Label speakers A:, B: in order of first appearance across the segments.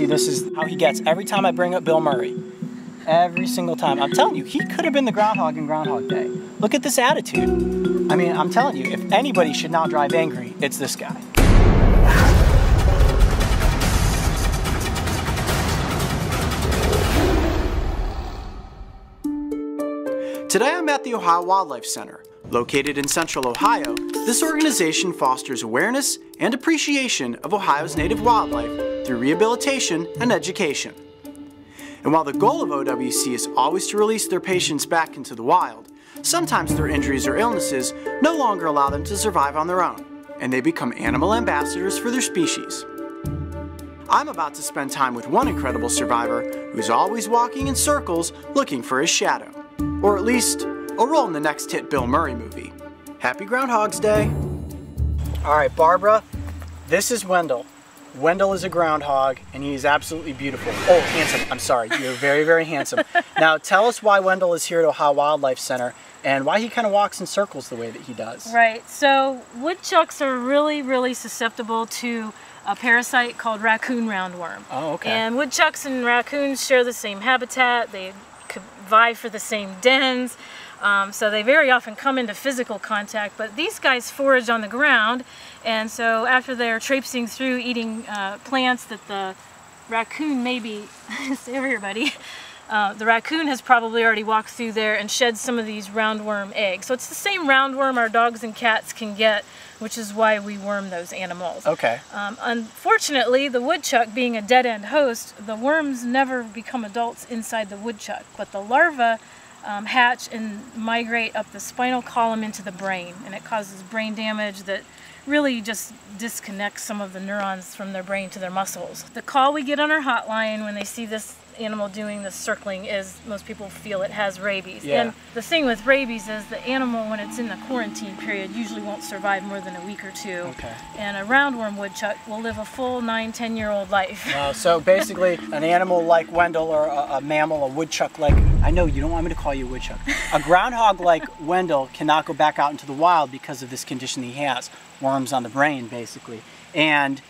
A: See, this is how he gets every time I bring up Bill Murray. Every single time. I'm telling you, he could have been the groundhog in Groundhog Day. Look at this attitude. I mean, I'm telling you, if anybody should not drive angry, it's this guy. Today I'm at the Ohio Wildlife Center. Located in central Ohio, this organization fosters awareness and appreciation of Ohio's native wildlife through rehabilitation and education. And while the goal of OWC is always to release their patients back into the wild, sometimes their injuries or illnesses no longer allow them to survive on their own, and they become animal ambassadors for their species. I'm about to spend time with one incredible survivor who's always walking in circles looking for his shadow. Or at least, a role in the next hit Bill Murray movie. Happy Groundhog's Day! Alright, Barbara, this is Wendell. Wendell is a groundhog, and he is absolutely beautiful. Oh, handsome. I'm sorry. You're very, very handsome. Now, tell us why Wendell is here at Ohio Wildlife Center, and why he kind of walks in circles the way that he does.
B: Right. So, woodchucks are really, really susceptible to a parasite called raccoon roundworm.
A: Oh, okay.
B: And woodchucks and raccoons share the same habitat. They vie for the same dens, so they very often come into physical contact, but these guys forage on the ground, and so after they're traipsing through eating plants that the raccoon maybe, stay over here buddy, the raccoon has probably already walked through there and shed some of these roundworm eggs. So it's the same roundworm our dogs and cats can get, which is why we worm those animals.
A: Okay.
B: Unfortunately, the woodchuck being a dead-end host, the worms never become adults inside the woodchuck, but the larvae hatch and migrate up the spinal column into the brain, and it causes brain damage that really just disconnects some of the neurons from their brain to their muscles. The call we get on our hotline when they see this animal doing this circling is most people feel it has rabies.
A: Yeah.
B: And the thing with rabies is the animal, when it's in the quarantine period, usually won't survive more than a week or two.
A: Okay.
B: And a roundworm woodchuck will live a full 9-10-year-old life.
A: So basically, an animal like Wendell, or a mammal, a woodchuck like, I know you don't want me to call you a woodchuck, a groundhog like Wendell cannot go back out into the wild because of this condition he has, worms on the brain basically. And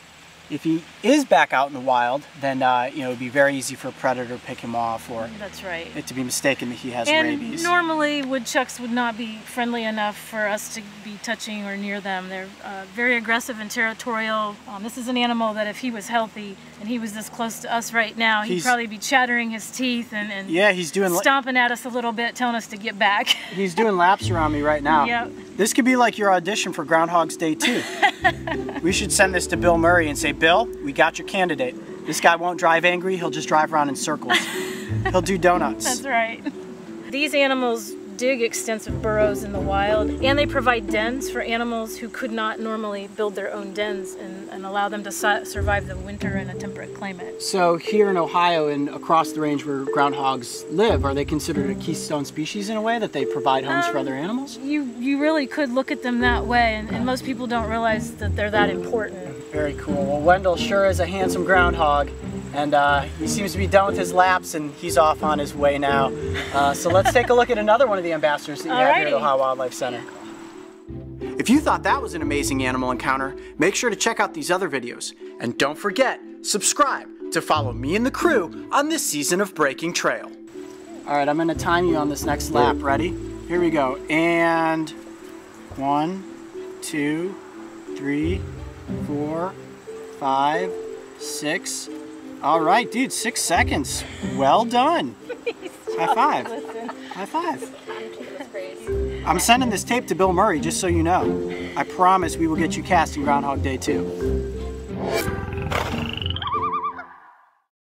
A: if he is back out in the wild, then you know, it'd be very easy for a predator to pick him off, or
B: that's right,
A: it to be mistaken that he has
B: and
A: rabies.
B: Normally, woodchucks would not be friendly enough for us to be touching or near them. They're very aggressive and territorial. This is an animal that if he was healthy and he was this close to us right now, he'd probably be chattering his teeth and
A: yeah, he's doing
B: stomping at us a little bit, telling us to get back.
A: He's doing laps around me right now.
B: Yep.
A: This could be like your audition for Groundhog's Day 2. We should send this to Bill Murray and say, Bill, we got your candidate. This guy won't drive angry, he'll just drive around in circles. He'll do donuts.
B: That's right. These animals dig extensive burrows in the wild, and they provide dens for animals who could not normally build their own dens and allow them to survive the winter in a temperate climate.
A: So here in Ohio and across the range where groundhogs live, are they considered a keystone species in a way, that they provide homes for other animals?
B: You really could look at them that way, and most people don't realize that they're that important.
A: Very cool. Well, Wendell sure is a handsome groundhog, and he seems to be done with his laps, and he's off on his way now. So let's take a look at another one of the ambassadors that you have here at Ohio Wildlife Center. If you thought that was an amazing animal encounter, make sure to check out these other videos. And don't forget, subscribe to follow me and the crew on this season of Breaking Trail. All right, I'm going to time you on this next lap. Ready? Here we go. And 1, 2, 3, 4, 5, 6. All right, dude, 6 seconds. Well done. High five. High five. I'm sending this tape to Bill Murray, just so you know. I promise we will get you cast in Groundhog Day 2.